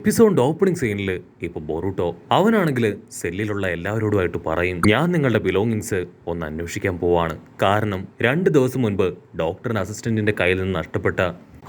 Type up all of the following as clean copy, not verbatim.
എപ്പിസോഡിന്റെ opening സീനിൽ ഇപ്പൊ Boruto അവനാണെങ്കിൽ സെല്ലിലുള്ള എല്ലാവരോടുമായിട്ട് പറയും, ഞാൻ നിങ്ങളുടെ ബിലോങ്ങിങ്സ് ഒന്ന് അന്വേഷിക്കാൻ പോവാണ്. കാരണം 2 ദിവസം മുൻപ് ഡോക്ടറിന്റെ അസിസ്റ്റന്റിന്റെ കയ്യിൽ നിന്ന് നഷ്ടപ്പെട്ട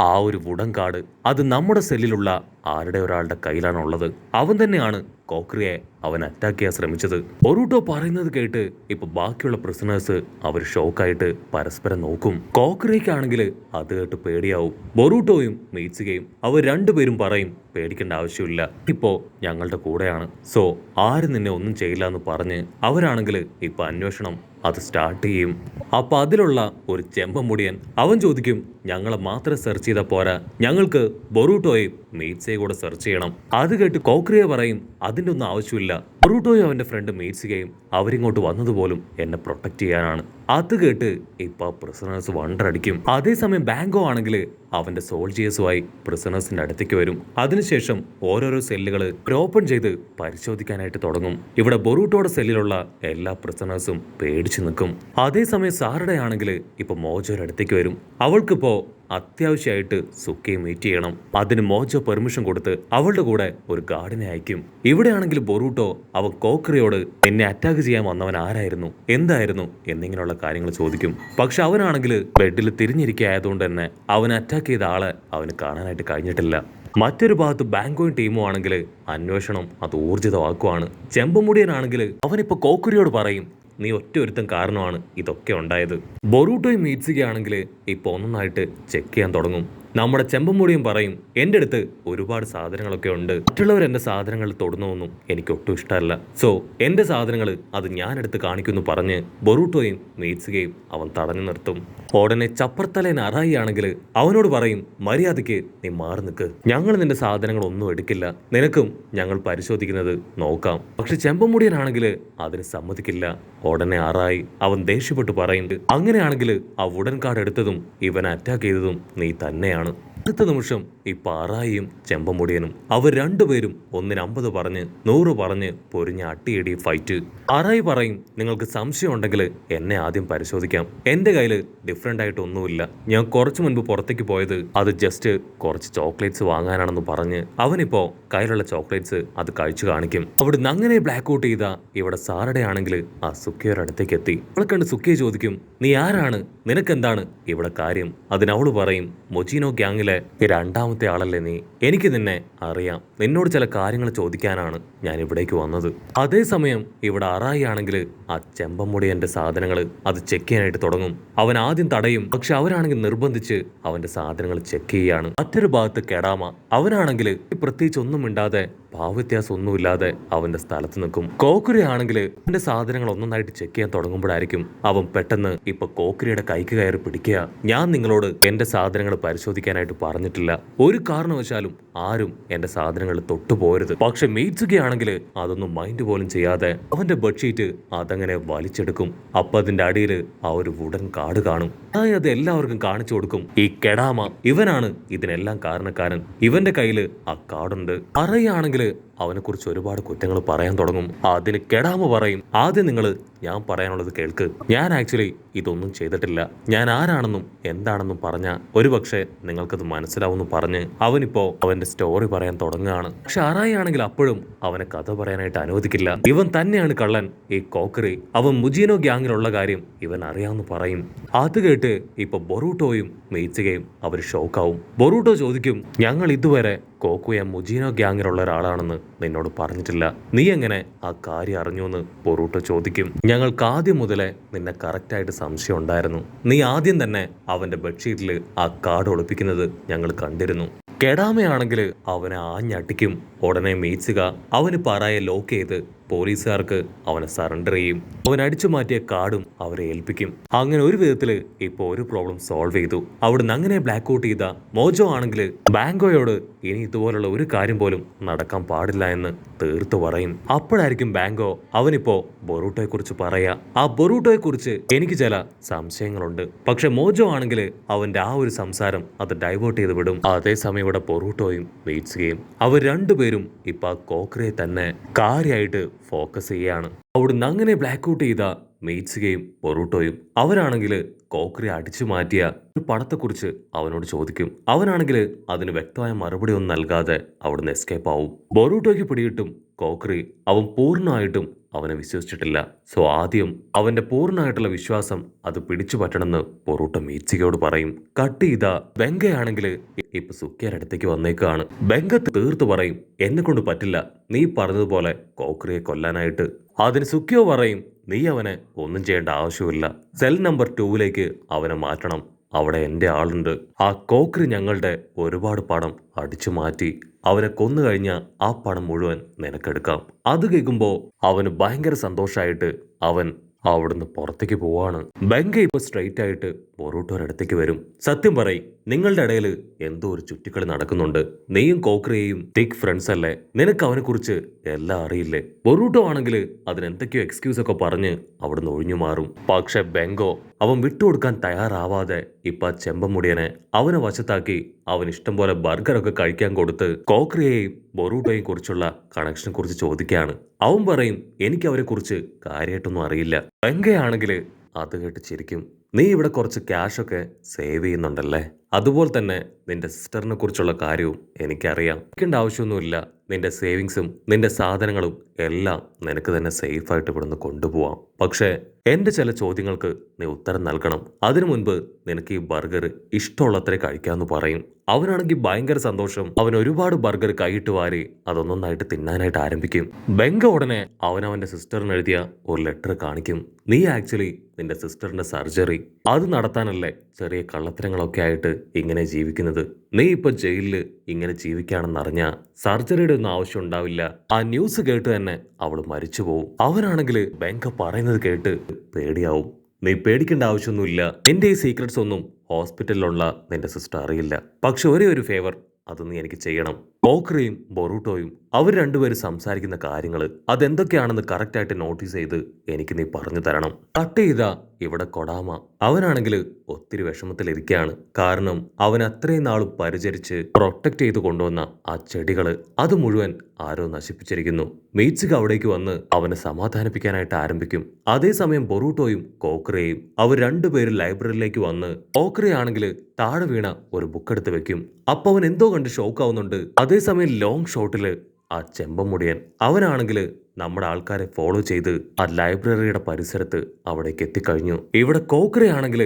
ആ ഒരു വുഡൻ കാർഡ് അത് നമ്മുടെ സെല്ലിലുള്ള ആരുടെ ഒരാളുടെ കയ്യിലാണുള്ളത്. അവൻ തന്നെയാണ് കോക്രിയെ അവൻ അറ്റാക്ക് ചെയ്യാൻ ശ്രമിച്ചത്. ബൊറൂട്ടോ പറയുന്നത് കേട്ട് ഇപ്പൊ ബാക്കിയുള്ള പ്രിസണേഴ്സ് അവർ ഷോക്കായിട്ട് പരസ്പരം നോക്കും. കോക്രിയക്കാണെങ്കിൽ അത് കേട്ട് പേടിയാവും. ബൊറൂട്ടോയും മീറ്റ്സുകയും അവർ രണ്ടുപേരും പറയും, പേടിക്കേണ്ട ആവശ്യമില്ല, ഇപ്പോ ഞങ്ങളുടെ കൂടെയാണ്, സോ ആരും നിന്നെ ഒന്നും ചെയ്യില്ല എന്ന് പറഞ്ഞ് അവരാണെങ്കിൽ ഇപ്പൊ അന്വേഷണം അത് സ്റ്റാർട്ട് ചെയ്യും. അപ്പൊ അതിലുള്ള ഒരു ചെമ്പമുടിയൻ അവൻ ചോദിക്കും, ഞങ്ങളെ മാത്രം സെർച്ച് ചെയ്താൽ പോരാ, ഞങ്ങൾക്ക് ബൊറൂട്ടോയും മീറ്റ്സയെ കൂടെ സെർച്ച് ചെയ്യണം. അത് കേട്ട് കോക്രിയ പറയും, അതിന്റെ ഒന്നും ആവശ്യമില്ല, ബൊറൂട്ടോയും അവന്റെ ഫ്രണ്ട് മീറ്റ്സുകയും അവരിങ്ങോട്ട് വന്നതുപോലും എന്നെ പ്രൊട്ടക്ട് ചെയ്യാനാണ്. അത് കേട്ട് ഇപ്പൊ പ്രിസണേഴ്സ് വണ്ടറടിക്കും. അതേസമയം ബാങ്കോ ആണെങ്കിൽ അവന്റെ സോൾജിയേഴ്സുമായി പ്രിസണേഴ്സിന്റെ അടുത്തേക്ക് വരും. അതിനുശേഷം ഓരോരോ സെല്ലുകൾ ഓപ്പൺ ചെയ്ത് പരിശോധിക്കാനായിട്ട് തുടങ്ങും. ഇവിടെ ബൊറൂട്ടോയുടെ സെല്ലിലുള്ള എല്ലാ പ്രിസണേഴ്സും പേടിച്ചു നിൽക്കും. അതേസമയം സാറഡ ആണെങ്കിൽ ഇപ്പൊ മോജോയുടെ അടുത്തേക്ക് വരും. അവൾക്കിപ്പോ അത്യാവശ്യമായിട്ട് സുക്കയെ മീറ്റ് ചെയ്യണം. അതിന് മോജോ പെർമിഷൻ കൊടുത്ത് അവളുടെ കൂടെ ഒരു ഗാർഡിനെ അയക്കും. ഇവിടെയാണെങ്കിൽ ബൊറൂട്ടോ അവൻ കോക്രിയോട് എന്നെ അറ്റാക്ക് ചെയ്യാൻ വന്നവൻ ആരായിരുന്നു, എന്തായിരുന്നു എന്നിങ്ങനെയുള്ള കാര്യങ്ങൾ ചോദിക്കും. പക്ഷെ അവനാണെങ്കിൽ ബെഡിൽ തിരിഞ്ഞിരിക്കുകയായതുകൊണ്ട് തന്നെ അവൻ അറ്റാക്ക് ചെയ്ത ആളെ അവന് കാണാനായിട്ട് കഴിഞ്ഞിട്ടില്ല. മറ്റൊരു ഭാഗത്ത് ബാങ്കോയും ടീമും ആണെങ്കിൽ അന്വേഷണം അത് ഊർജിതമാക്കുവാണ്. ചെമ്പമുടിയനാണെങ്കിൽ അവനിപ്പോ കോക്രിയോട് പറയും, നീ ഒറ്റ ഒരുത്തം കാരണമാണ് ഇതൊക്കെ ഉണ്ടായത്. ബൊറൂട്ടോയും മീറ്റ്സുകയാണെങ്കിൽ ഇപ്പൊ ഒന്നായിട്ട് ചെക്ക് ചെയ്യാൻ തുടങ്ങും. നമ്മുടെ ചെമ്പമുടിയും പറയും, എൻ്റെ അടുത്ത് ഒരുപാട് സാധനങ്ങളൊക്കെ ഉണ്ട്, മറ്റുള്ളവർ എൻ്റെ സാധനങ്ങൾ തൊടുന്നൊന്നും എനിക്ക് ഒട്ടും ഇഷ്ടമല്ല, സോ എൻ്റെ സാധനങ്ങൾ അത് ഞാനെടുത്ത് കാണിക്കുന്നു പറഞ്ഞ് ബൊറൂട്ടോയും മീറ്റ്സുകയും അവൻ തടഞ്ഞു നിർത്തും. ഉടനെ ചപ്പർത്തലേൻ അറായി ആണെങ്കിൽ അവനോട് പറയും, മര്യാദയ്ക്ക് നീ മാറി നിൽക്ക്, ഞങ്ങൾ നിന്റെ സാധനങ്ങൾ ഒന്നും എടുക്കില്ല, നിനക്കും ഞങ്ങൾ പരിശോധിക്കുന്നത് നോക്കാം. പക്ഷെ ചെമ്പമുടിയനാണെങ്കിൽ അതിന് സമ്മതിക്കില്ല. ഉടനെ അറായി അവൻ ദേഷ്യപ്പെട്ട് പറയും, അങ്ങനെയാണെങ്കിൽ ആ വുഡൻ കാർഡ് എടുത്തതും ഇവൻ അറ്റാക്ക് ചെയ്തതും നീ തന്നെയാണ്. അടുത്ത നിമിഷം ഈ പാറായിയും ചെമ്പമുടിയനും അവർ രണ്ടുപേരും 150 പറഞ്ഞ് 100 പറഞ്ഞ് പൊരിഞ്ഞ അട്ടിയടി ഫൈറ്റ്. അറായി പറയും, നിങ്ങൾക്ക് സംശയം ഉണ്ടെങ്കിൽ എന്നെ ആദ്യം പരിശോധിക്കാം, എന്റെ കയ്യിൽ ഡിഫറെന്റ് ആയിട്ട് ഒന്നുമില്ല, ഞാൻ കുറച്ചു മുൻപ് പുറത്തേക്ക് പോയത് അത് ജസ്റ്റ് കുറച്ച് ചോക്ലേറ്റ്സ് വാങ്ങാനാണെന്ന് പറഞ്ഞ് അവനിപ്പോ കയ്യിലുള്ള ചോക്ലേറ്റ്സ് അത് കഴിച്ചു കാണിക്കും. അവിടുന്ന് അങ്ങനെ ബ്ലാക്ക് ഔട്ട് ചെയ്ത ഇവിടെ സാറഡ ആണെങ്കിൽ ആ സുക്കിയുടെ അടുത്തേക്ക് എത്തി. അവളെ കണ്ട് സുക്കിയെ ചോദിക്കും, നീ ആരാണ്, നിനക്കെന്താണ് ഇവിടെ കാര്യം? അതിനവള് പറയും, മൊജീനോ ഗ്യാങ്ങിലെ രണ്ടാമത്തെ ആളല്ലേ നീ, എനിക്ക് നിന്നെ അറിയാം, നിന്നോട് ചില കാര്യങ്ങൾ ചോദിക്കാനാണ് ഞാൻ ഇവിടേക്ക് വന്നത്. അതേസമയം ഇവിടെ അറായി ആണെങ്കിൽ ആ ചെമ്പമുടിയന്റെ സാധനങ്ങൾ അത് ചെക്ക് ചെയ്യാനായിട്ട് തുടങ്ങും. അവൻ ആദ്യം തടയും, പക്ഷെ അവരാണെങ്കിൽ നിർബന്ധിച്ച് അവന്റെ സാധനങ്ങൾ ചെക്ക് ചെയ്യാണ്. മറ്റൊരു ഭാഗത്ത് കെടാമ അവനാണെങ്കിൽ പ്രത്യേകിച്ച് ഒന്നും മിണ്ടാതെ ഭാവവ്യത്യാസം ഒന്നുമില്ലാതെ അവന്റെ സ്ഥലത്ത് നിൽക്കും. കോക്രി ആണെങ്കിൽ അവന്റെ സാധനങ്ങൾ ഒന്നൊന്നായിട്ട് ചെക്ക് ചെയ്യാൻ തുടങ്ങുമ്പോഴായിരിക്കും അവൻ പെട്ടെന്ന് ഇപ്പൊ കോക്രിയുടെ കൈക്ക് കയറി പിടിക്കുക. ഞാൻ നിങ്ങളോട് എന്റെ സാധനങ്ങൾ പരിശോധിക്കാനായിട്ട് പറഞ്ഞിട്ടില്ല, ഒരു കാരണവശാലും ആരും എന്റെ സാധനങ്ങൾ തൊട്ടു പോരുത്. പക്ഷെ മീറ്റ്സുക ആണെങ്കിൽ അതൊന്നും മൈൻഡ് പോലും ചെയ്യാതെ അവന്റെ ബെഡ്ഷീറ്റ് അതങ്ങനെ വലിച്ചെടുക്കും. അപ്പൊ അതിന്റെ അടിയിൽ ആ ഒരു വുഡൻ കാർഡ് കാണും. അത് എല്ലാവർക്കും കാണിച്ചു കൊടുക്കും. ഈ കെടാമ ഇവനാണ് ഇതിനെല്ലാം കാരണക്കാരൻ, ഇവന്റെ കയ്യില് ആ കാർഡുണ്ട്. അറിയാണെങ്കിൽ അവനെ കുറിച്ച് ഒരുപാട് കുറ്റങ്ങൾ പറയാൻ തുടങ്ങും. അതിന് കെടാമ പറയും, ആദ്യം നിങ്ങൾ ഞാൻ പറയാനുള്ളത് കേൾക്ക്, ഞാൻ ആക്ച്വലി ഇതൊന്നും ചെയ്തിട്ടില്ല, ഞാൻ ആരാണെന്നും എന്താണെന്നും പറഞ്ഞ ഒരുപക്ഷെ നിങ്ങൾക്കത് മനസ്സിലാവുമെന്ന് പറഞ്ഞ് അവനിപ്പോ അവന്റെ സ്റ്റോറി പറയാൻ തുടങ്ങുകയാണ്. പക്ഷെ അറായി ആണെങ്കിൽ അപ്പോഴും അവനെ കഥ പറയാനായിട്ട് അനുവദിക്കില്ല. ഇവൻ തന്നെയാണ് കള്ളൻ, ഈ കോക്കറി, അവൻ മുജീനോ ഗ്യാങ്ങിലുള്ള കാര്യം ഇവൻ അറിയാമെന്ന് പറയും. അത് കേട്ട് ഇപ്പൊ ബൊറൂട്ടോയും മീറ്റ്സുകയും അവർ ഷോക്കാവും. ബൊറൂട്ടോ ചോദിക്കും, ഞങ്ങൾ ഇതുവരെ കോക്കുയ മുജീനോ ഗ്യാങ്ങിലുള്ള ഒരാളാണെന്ന് നിന്നോട് പറഞ്ഞിട്ടില്ല, നീ എങ്ങനെ ആ കാര്യം അറിഞ്ഞു എന്ന് ബൊറൂട്ടോ ചോദിക്കും. ഞങ്ങൾക്ക് ആദ്യം മുതലേ നിന്നെ കറക്റ്റായിട്ട് സംശയം ഉണ്ടായിരുന്നു, നീ ആദ്യം തന്നെ അവന്റെ ബെഡ്ഷീറ്റിൽ ആ കാർഡ് ഒളിപ്പിക്കുന്നത് ഞങ്ങൾ കണ്ടിരുന്നു. കെടാമയാണെങ്കിൽ അവനെ ആഞ്ഞടിക്കും. ഉടനെ മീറ്റ്സുക അവന് പാറായെ ലോക്ക് ചെയ്ത് പോലീസുകാർക്ക് അവനെ സറണ്ടർ ചെയ്യും. അവൻ അടിച്ചു മാറ്റിയ കാർഡും അവരെ ഏൽപ്പിക്കും. അങ്ങനെ ഒരു വിധത്തില് ഇപ്പൊ ഒരു പ്രോബ്ലം സോൾവ് ചെയ്തു. അവിടുന്ന് അങ്ങനെ ബ്ലാക്ക് ഔട്ട് ചെയ്ത മോജോ ആണെങ്കിൽ ബാങ്കോയോട് ഇനി ഇതുപോലുള്ള ഒരു കാര്യം പോലും നടക്കാൻ പാടില്ല എന്ന് തീർത്തു പറയും. അപ്പോഴായിരിക്കും ബാങ്കോ അവനിപ്പോ ബൊറൂട്ടോയെ കുറിച്ച് പറയാ. ആ ബൊറൂട്ടോയെ കുറിച്ച് എനിക്ക് ചില സംശയങ്ങളുണ്ട്, പക്ഷെ മോജോ ആണെങ്കിൽ അവന്റെ ആ ഒരു സംസാരം അത് ഡൈവേർട്ട് ചെയ്ത് വിടും. അതേസമയം ഇവിടെ ബൊറൂട്ടോയും മീറ്റ്സുകയും അവർ രണ്ടുപേരും ഇപ്പൊ ആ കോക്രിയെ തന്നെ കാര്യമായിട്ട് ഫോക്കസ് ചെയ്യാണ്. അവിടുന്ന് അങ്ങനെ ബ്ലാക്ക് ഔട്ട് ചെയ്ത മീറ്റ്സുകയും ബൊറൂട്ടോയും. അവരാണെങ്കിൽ കോക്രി അടിച്ചു മാറ്റിയ ഒരു പണത്തെക്കുറിച്ച് അവനോട് ചോദിക്കും. അവനാണെങ്കിൽ അതിന് വ്യക്തമായ മറുപടി ഒന്നും നൽകാതെ അവിടുന്ന് എസ്കേപ്പ് ആവും. ബൊറൂട്ടോയ്ക്ക് പിടികിട്ടും കോക്രി അവൻ പൂർണ്ണമായിട്ടും അവനെ വിശ്വസിച്ചിട്ടില്ല. സോ ആദ്യം അവന്റെ പൂർണ്ണമായിട്ടുള്ള വിശ്വാസം അത് പിടിച്ചു പറ്റണമെന്ന് ബൊറൂട്ടോ മീറ്റ്സുകയോട് പറയും. കട്ട് ചെയ്ത ബെങ്കയാണെങ്കിൽ ഇപ്പൊ സുക്കിയുടെ അടുത്തേക്ക് വന്നേക്കാണ്. ബെങ്ക തീർത്തു പറയും, എന്നെ കൊണ്ട് പറ്റില്ല നീ പറഞ്ഞതുപോലെ കോക്രിയെ കൊല്ലാനായിട്ട്. അതിന് സുക്കിയോ പറയും, നീ അവനെ ഒന്നും ചെയ്യേണ്ട ആവശ്യമില്ല. സെൽ നമ്പർ 2ലേക്ക് അവനെ മാറ്റണം. അവിടെ എൻ്റെ ആളുണ്ട്. ആ കോക്രി ഞങ്ങളുടെ ഒരുപാട് പണം അടിച്ചു മാറ്റി. അവനെ കൊന്നു കഴിഞ്ഞാൽ ആ പണം മുഴുവൻ നിനക്കെടുക്കാം. അത് കേൾക്കുമ്പോൾ അവന് ഭയങ്കര സന്തോഷമായിട്ട് അവൻ അവിടുന്ന് പുറത്തേക്ക് പോവാണ്. ബെങ്ക ഇപ്പൊ സ്ട്രെയിറ്റ് ആയിട്ട് ബൊറൂട്ടോയുടെ അടുത്തേക്ക് വരും. സത്യം പറയും, നിങ്ങളുടെ ഇടയിൽ എന്തോ ഒരു ചുറ്റിക്കളി നടക്കുന്നുണ്ട്. നീയും കോക്രിയയും തിക് ഫ്രണ്ട്സ് അല്ലേ? നിനക്ക് അവനെ കുറിച്ച് എല്ലാം അറിയില്ലേ? ബൊറൂട്ടോ ആണെങ്കിൽ അതിനെന്തൊക്കെയോ എക്സ്ക്യൂസ് ഒക്കെ പറഞ്ഞ് അവിടുന്ന് ഒഴിഞ്ഞു മാറും. പക്ഷെ ബെങ്കോ അവൻ വിട്ടുകൊടുക്കാൻ തയ്യാറാവാതെ ഇപ്പൊ ആ ചെമ്പമുടിയനെ അവനെ വശത്താക്കി അവൻ ഇഷ്ടം പോലെ ബർഗറൊക്കെ കഴിക്കാൻ കൊടുത്ത് കോക്രിയെയും ബൊറൂട്ടോയും കുറിച്ചുള്ള കണക്ഷനെ കുറിച്ച് ചോദിക്കുകയാണ്. അവൻ പറയും, എനിക്ക് അവരെ കുറിച്ച് കാര്യമായിട്ടൊന്നും അറിയില്ല. ബെങ്കയാണെങ്കിൽ അത് കേട്ട് ചിരിക്കും. നീ ഇവിടെ കുറച്ച് ക്യാഷൊക്കെ സേവ് ചെയ്യുന്നുണ്ടല്ലേ? അതുപോലെ തന്നെ നിന്റെ സിസ്റ്ററിനെ കുറിച്ചുള്ള കാര്യവും എനിക്കറിയാം. എനിക്കേണ്ട ആവശ്യമൊന്നുമില്ല. നിന്റെ സേവിങ്സും നിന്റെ സാധനങ്ങളും എല്ലാം നിനക്ക് തന്നെ സേഫായിട്ട് ഇവിടുന്ന് കൊണ്ടുപോവാം. പക്ഷേ എൻ്റെ ചില ചോദ്യങ്ങൾക്ക് നീ ഉത്തരം നൽകണം. അതിനു മുൻപ് നിനക്ക് ഈ ബർഗർ ഇഷ്ടമുള്ളത്രേ കഴിക്കാമെന്ന് പറയും. അവനാണെങ്കിൽ ഭയങ്കര സന്തോഷം. അവൻ ഒരുപാട് ബർഗർ കൈയിട്ട് വാരി അതൊന്നൊന്നായിട്ട് തിന്നാനായിട്ട് ആരംഭിക്കും. ബെങ്ക ഉടനെ അവനവന്റെ സിസ്റ്ററിന് എഴുതിയ ഒരു ലെറ്റർ കാണിക്കും. നീ ആക്ച്വലി നിന്റെ സിസ്റ്ററിന്റെ സർജറി അത് നടത്താനല്ലേ ചെറിയ കള്ളത്തരങ്ങളൊക്കെ ആയിട്ട് ഇങ്ങനെ ജീവിക്കുന്നത്. നീ ഇപ്പൊ ജയിലിൽ ഇങ്ങനെ ജീവിക്കുകയാണെന്നറിഞ്ഞ സർജറിയുടെ ഒന്നും ആവശ്യം ഉണ്ടാവില്ല. ആ ന്യൂസ് കേട്ട് തന്നെ അവള് മരിച്ചു പോവും. അവനാണെങ്കിൽ ബെങ്ക പറയുന്നത് കേട്ട് പേടിയാവും. നീ പേടിക്കേണ്ട ആവശ്യമൊന്നുമില്ല. നിന്റെ ഈ സീക്രട്സ് ഒന്നും ഹോസ്പിറ്റലിലുള്ള നിന്റെ സിസ്റ്റർ അറിയില്ല. പക്ഷെ ഒരേ ഒരു ഫേവർ അത് നീ എനിക്ക് ചെയ്യണം. കോക്രിയും ബൊറൂട്ടോയും അവർ രണ്ടുപേരും സംസാരിക്കുന്ന കാര്യങ്ങൾ അതെന്തൊക്കെയാണെന്ന് കറക്റ്റായിട്ട് നോട്ടീസ് ചെയ്ത് എനിക്ക് നീ പറഞ്ഞു തരണം. കട്ട് ചെയ്ത ഇവിടെ കൊടാമ അവനാണെങ്കിൽ ഒത്തിരി വിഷമത്തിലിരിക്കുകയാണ്. കാരണം അവൻ അത്രയും നാളും പരിചരിച്ച് പ്രൊട്ടക്ട് ചെയ്ത് കൊണ്ടുവന്ന ആ ചെടികള് അത് മുഴുവൻ ആരോ നശിപ്പിച്ചിരിക്കുന്നു. മീറ്റ്സുക അവിടേക്ക് വന്ന് അവനെ സമാധാനിപ്പിക്കാനായിട്ട് ആരംഭിക്കും. അതേസമയം ബൊറൂട്ടോയും കോക്രിയയും അവർ രണ്ടുപേരും ലൈബ്രറിയിലേക്ക് വന്ന് കോക്രിയാണെങ്കിൽ താഴെ വീണ ഒരു ബുക്ക് എടുത്ത് വെക്കും. അപ്പൊ അവൻ എന്തോ കണ്ട് ഷോക്ക് ആവുന്നുണ്ട്. അതേസമയം ലോങ് ഷോട്ടില് ആ ചെമ്പമുടിയൻ അവനാണെങ്കിൽ നമ്മുടെ ആൾക്കാരെ ഫോളോ ചെയ്ത് ആ ലൈബ്രറിയുടെ പരിസരത്ത് അവിടേക്ക് എത്തിക്കഴിഞ്ഞു. ഇവിടെ കോക്രിയാണെങ്കിൽ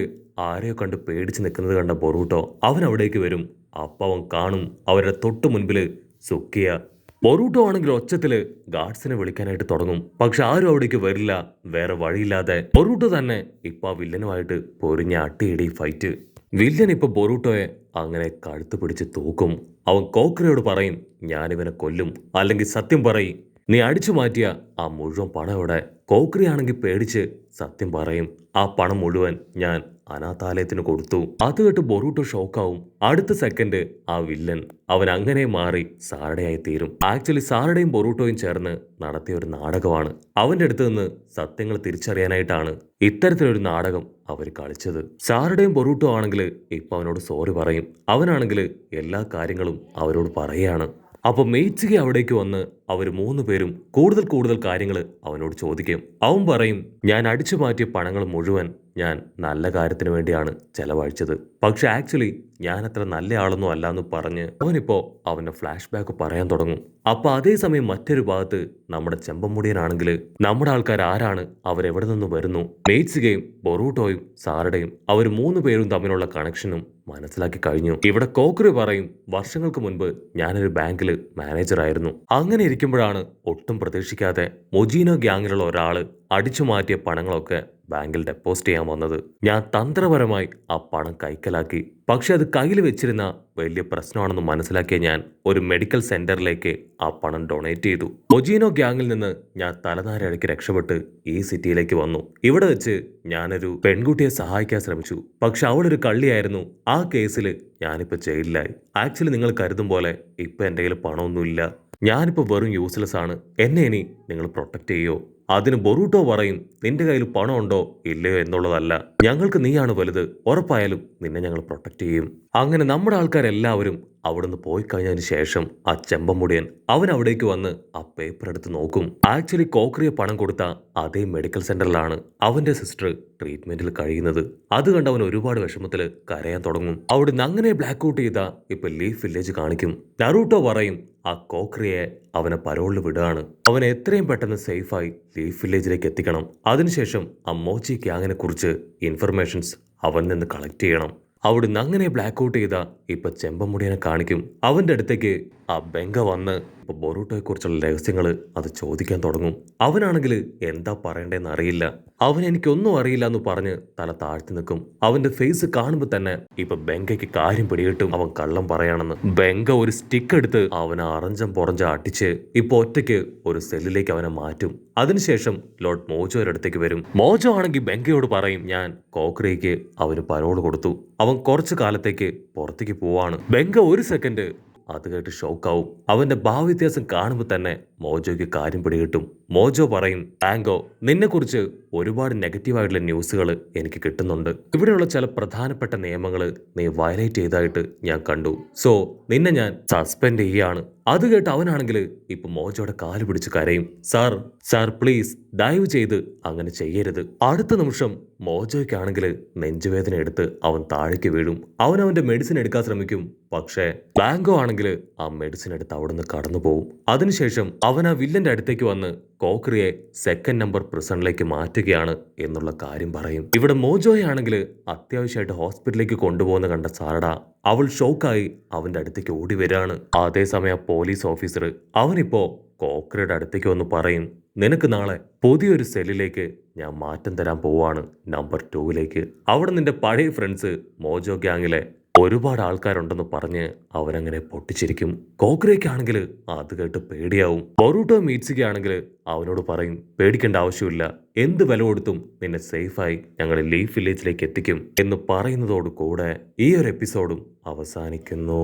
ആരെയോ കണ്ട് പേടിച്ച് നിൽക്കുന്നത് കണ്ട ബൊറൂട്ടോ അവൻ അവിടേക്ക് വരും. അപ്പൊ അവൻ കാണും അവരുടെ തൊട്ടു മുൻപില് സുക്കിയ. ബൊറൂട്ടോ ആണെങ്കിൽ ഒച്ചത്തില് ഗാർഡ്സിനെ വിളിക്കാനായിട്ട് തുടങ്ങും. പക്ഷെ ആരും അവിടേക്ക് വരില്ല. വേറെ വഴിയില്ലാതെ ബൊറൂട്ടോ തന്നെ ഇപ്പൊ ആ വില്ലനുമായിട്ട് പൊരിഞ്ഞ അട്ടിയിടി ഫൈറ്റ്. വില്ലൻ ഇപ്പൊ ബൊറൂട്ടോയെ അങ്ങനെ കഴുത്ത് പിടിച്ച് തൂക്കും. അവൻ കോക്രിയോട് പറയും, ഞാനിവനെ കൊല്ലും, അല്ലെങ്കിൽ സത്യം പറയും, നീ അടിച്ചു മാറ്റിയ ആ മുഴുവൻ പണം ഇവിടെ. കോക്രി ആണെങ്കിൽ പേടിച്ച് സത്യം പറയും, ആ പണം മുഴുവൻ ഞാൻ അനാഥാലയത്തിന് കൊടുത്തു. അത് കേട്ട് ബൊറൂട്ടോ ഷോക്കാവും. അടുത്ത സെക്കൻഡ് ആ വില്ലൻ അവൻ അങ്ങനെ മാറി സാറഡയായി തീരും. ആക്ച്വലി സാറഡയും ബൊറൂട്ടോയും ചേർന്ന് നടത്തിയ ഒരു നാടകമാണ്. അവന്റെ അടുത്ത് നിന്ന് സത്യങ്ങൾ തിരിച്ചറിയാനായിട്ടാണ് ഇത്തരത്തിലൊരു നാടകം അവർ കളിച്ചത്. സാറഡയും ബൊറൂട്ടോ ആണെങ്കിൽ ഇപ്പൊ അവനോട് സോറി പറയും. അവനാണെങ്കിൽ എല്ലാ കാര്യങ്ങളും അവരോട് പറയുകയാണ്. അപ്പൊ മെയ്റ്റ്സുക അവിടേക്ക് വന്ന് അവർ മൂന്ന് പേരും കൂടുതൽ കാര്യങ്ങൾ അവനോട് ചോദിക്കും. അവൻ പറയും, ഞാൻ അടിച്ചു മാറ്റിയ പണങ്ങൾ മുഴുവൻ ഞാൻ നല്ല കാര്യത്തിന് വേണ്ടിയാണ് ചെലവഴിച്ചത്. പക്ഷെ ആക്ച്വലി ഞാൻ അത്ര നല്ല ആളൊന്നും അല്ല എന്ന് പറഞ്ഞ് അവനിപ്പോ അവന്റെ ഫ്ലാഷ് ബാക്ക് പറയാൻ തുടങ്ങും. അപ്പൊ അതേസമയം മറ്റൊരു ഭാഗത്ത് നമ്മുടെ ചെമ്പമുടിയനാണെങ്കിൽ നമ്മുടെ ആൾക്കാർ ആരാണ്, അവരെവിടെ നിന്ന് വരുന്നു, മെയ്റ്റ്സുകയും ബൊറൂട്ടോയും സാറഡയും അവർ മൂന്ന് പേരും തമ്മിലുള്ള കണക്ഷനും മനസ്സിലാക്കി കഴിഞ്ഞു. ഇവിടെ കോക്രി പറയും, വർഷങ്ങൾക്ക് മുൻപ് ഞാനൊരു ബാങ്കിൽ മാനേജറായിരുന്നു. അങ്ങനെ ഇരിക്കുമ്പോഴാണ് ഒട്ടും പ്രതീക്ഷിക്കാതെ മൊജീനോ ഗ്യാങ്ങിലുള്ള ഒരാള് അടിച്ചു മാറ്റിയ പണങ്ങളൊക്കെ ബാങ്കിൽ ഡെപ്പോസിറ്റ് ചെയ്യാൻ വന്നത്. ഞാൻ തന്ത്രപരമായി ആ പണം കൈക്കലാക്കി. പക്ഷെ അത് കയ്യിൽ വെച്ചിരുന്ന വലിയ പ്രശ്നമാണെന്ന് മനസ്സിലാക്കിയ ഞാൻ ഒരു മെഡിക്കൽ സെന്ററിലേക്ക് ആ പണം ഡൊണേറ്റ് ചെയ്തു. മൊജീനോ ഗ്യാങ്ങിൽ നിന്ന് ഞാൻ തലനാരിഴയ്ക്ക് രക്ഷപ്പെട്ട് ഈ സിറ്റിയിലേക്ക് വന്നു. ഇവിടെ വെച്ച് ഞാനൊരു പെൺകുട്ടിയെ സഹായിക്കാൻ ശ്രമിച്ചു. പക്ഷെ അവളൊരു കള്ളിയായിരുന്നു. ആ കേസിൽ ഞാനിപ്പോൾ ജയിലിലായി. ആക്ച്വലി നിങ്ങൾ കരുതും പോലെ ഇപ്പൊ എൻ്റെ കയ്യിൽ പണമൊന്നുമില്ല. ഞാനിപ്പോൾ വെറും യൂസ്ലെസ് ആണ്. എന്നെ ഇനി നിങ്ങൾ പ്രൊട്ടക്ട് ചെയ്യോ? അതിന് ബൊറൂട്ടോ പറയും, നിന്റെ കയ്യിൽ പണമുണ്ടോ ഇല്ലയോ എന്നുള്ളതല്ല, ഞങ്ങൾക്ക് നീയാണ് വലുത്. ഉറപ്പായാലും നിന്നെ ഞങ്ങൾ പ്രൊട്ടക്ട് ചെയ്യും. അങ്ങനെ നമ്മുടെ ആൾക്കാരെല്ലാവരും അവിടുന്ന് പോയി കഴിഞ്ഞതിന് ശേഷം ആ ചെമ്പമുടിയൻ അവൻ അവിടേക്ക് വന്ന് ആ പേപ്പർ എടുത്ത് നോക്കും. ആക്ച്വലി കോക്രിയെ പണം കൊടുത്ത അതേ മെഡിക്കൽ സെന്ററിലാണ് അവന്റെ സിസ്റ്റർ ട്രീറ്റ്മെന്റിൽ കഴിയുന്നത്. അത് കണ്ട് അവൻ ഒരുപാട് വിഷമത്തില് കരയാൻ തുടങ്ങും. അവിടുന്ന് അങ്ങനെ ബ്ലാക്ക് ഔട്ട് ചെയ്ത ഇപ്പൊ ലീഫ് വില്ലേജ് കാണിക്കും. നറൂട്ടോ പറയും ആ കോക്രിയെ അവനെ പരോളിൽ വിടുകയാണ്. അവനെ എത്രയും പെട്ടെന്ന് സേഫായി ലീഫ് വില്ലേജിലേക്ക് എത്തിക്കണം. അതിനുശേഷം ആ മോച്ചി ഗ്യാങ്ങിനെ കുറിച്ച് ഇൻഫർമേഷൻസ് അവനിൽ നിന്ന് കളക്ട് ചെയ്യണം. അവിടുന്ന് അങ്ങനെ ബ്ലാക്ക് ഔട്ട് ചെയ്ത ഇപ്പൊ ചെമ്പമുടിയനെ കാണിക്കും. അവന്റെ അടുത്തേക്ക് ആ ബെങ്ക വന്ന് ഇപ്പൊ ബൊറൂട്ടോയെ കുറിച്ചുള്ള രഹസ്യങ്ങൾ അത് ചോദിക്കാൻ തുടങ്ങും. അവനാണെങ്കിൽ എന്താ പറയണ്ടേന്ന് അറിയില്ല. അവൻ എനിക്കൊന്നും അറിയില്ല എന്ന് പറഞ്ഞ് തല താഴ്ത്തി നിൽക്കും. അവന്റെ ഫേസ് കാണുമ്പോൾ തന്നെ ഇപ്പൊ ബെങ്കയ്ക്ക് കാര്യം പിടികിട്ടും അവൻ കള്ളം പറയാണെന്ന്. ബെങ്ക ഒരു സ്റ്റിക്ക് എടുത്ത് അവനെ അറഞ്ചം പുറഞ്ചം അടിച്ച് ഇപ്പൊ ഒറ്റയ്ക്ക് ഒരു സെല്ലിലേക്ക് അവനെ മാറ്റും. അതിനുശേഷം ലോർഡ് മോജോയുടെ അടുത്തേക്ക് വരും. മോജോ ആണെങ്കിൽ ബെങ്കയോട് പറയും ഞാൻ കോക്രിയയ്ക്ക് അവന് പരോള് കൊടുത്തു, അവൻ കുറച്ചു കാലത്തേക്ക് പുറത്തേക്ക് പോവാണ്. ബെങ്ക ഒരു സെക്കൻഡ് അത് കേട്ട് ഷോക്കാവും. അവന്റെ ഭാവവ്യത്യാസം കാണുമ്പോൾ തന്നെ മോജോയ്ക്ക് കാര്യം പിടികിട്ടും. മോജോ പറയും ടാങ്കോ നിന്നെ കുറിച്ച് ഒരുപാട് നെഗറ്റീവായിട്ടുള്ള ന്യൂസുകൾ എനിക്ക് കിട്ടുന്നുണ്ട്. ഇവിടെയുള്ള ചില പ്രധാനപ്പെട്ട നിയമങ്ങൾ നീ വയലേറ്റ് ചെയ്തതായിട്ട് ഞാൻ കണ്ടു. സോ നിന്നെ ഞാൻ സസ്പെൻഡ് ചെയ്യാണ്. അത് കേട്ട് അവനാണെങ്കിൽ ഇപ്പൊ മോജോയുടെ കാല് പിടിച്ച് കരയും. സാർ സാർ പ്ലീസ് ദയവ് ചെയ്ത് അങ്ങനെ ചെയ്യരുത്. അടുത്ത നിമിഷം മോജോയ്ക്കാണെങ്കിൽ നെഞ്ചുവേദന എടുത്ത് അവൻ താഴേക്ക് വീഴും. അവൻ അവന്റെ മെഡിസിൻ എടുക്കാൻ ശ്രമിക്കും. പക്ഷേ ബാങ്കോ ആണെങ്കിൽ ആ മെഡിസിൻ എടുത്ത് അവിടുന്ന് കടന്നു പോകും. അതിനുശേഷം അവൻ ആ വില്ലന്റെ അടുത്തേക്ക് വന്ന് കോക്രിയെ സെക്കൻഡ് നമ്പർ പ്രിസണിലേക്ക് മാറ്റുകയാണ് എന്നുള്ള കാര്യം പറയും. ഇവിടെ മോജോയെ ആണെങ്കിൽ അത്യാവശ്യമായിട്ട് ഹോസ്പിറ്റലിലേക്ക് കൊണ്ടുപോകുന്ന കണ്ട സാരഡ അവൾ ഷോക്കായി അവന്റെ അടുത്തേക്ക് ഓടി വരികയാണ്. അതേസമയം പോലീസ് ഓഫീസർ അവനിപ്പോ കോക്രിയുടെ അടുത്തേക്ക് വന്ന് പറയും നിനക്ക് നാളെ പുതിയൊരു സെല്ലിലേക്ക് ഞാൻ മാറ്റം തരാൻ പോവാണ്, നമ്പർ 2ലേക്ക്. അവിടെ നിന്റെ പഴയ ഫ്രണ്ട്സ് മോജോ ഗ്യാങ്ങിലെ ഒരുപാട് ആൾക്കാരുണ്ടെന്ന് പറഞ്ഞ് അവനങ്ങനെ പൊട്ടിച്ചിരിക്കും. കോക്രിയയ്ക്കാണെങ്കിൽ അത് കേട്ട് പേടിയാവും. ബൊറൂട്ടോ മീറ്റ്സിക്കാണെങ്കിൽ അവനോട് പറയും പേടിക്കേണ്ട ആവശ്യമില്ല, എന്ത് വില കൊടുത്തും നിന്നെ സേഫായി ഞങ്ങൾ ലീഫ് വില്ലേജിലേക്ക് എത്തിക്കും എന്ന് പറയുന്നതോടു കൂടെ ഈ ഒരു എപ്പിസോഡും അവസാനിക്കുന്നു.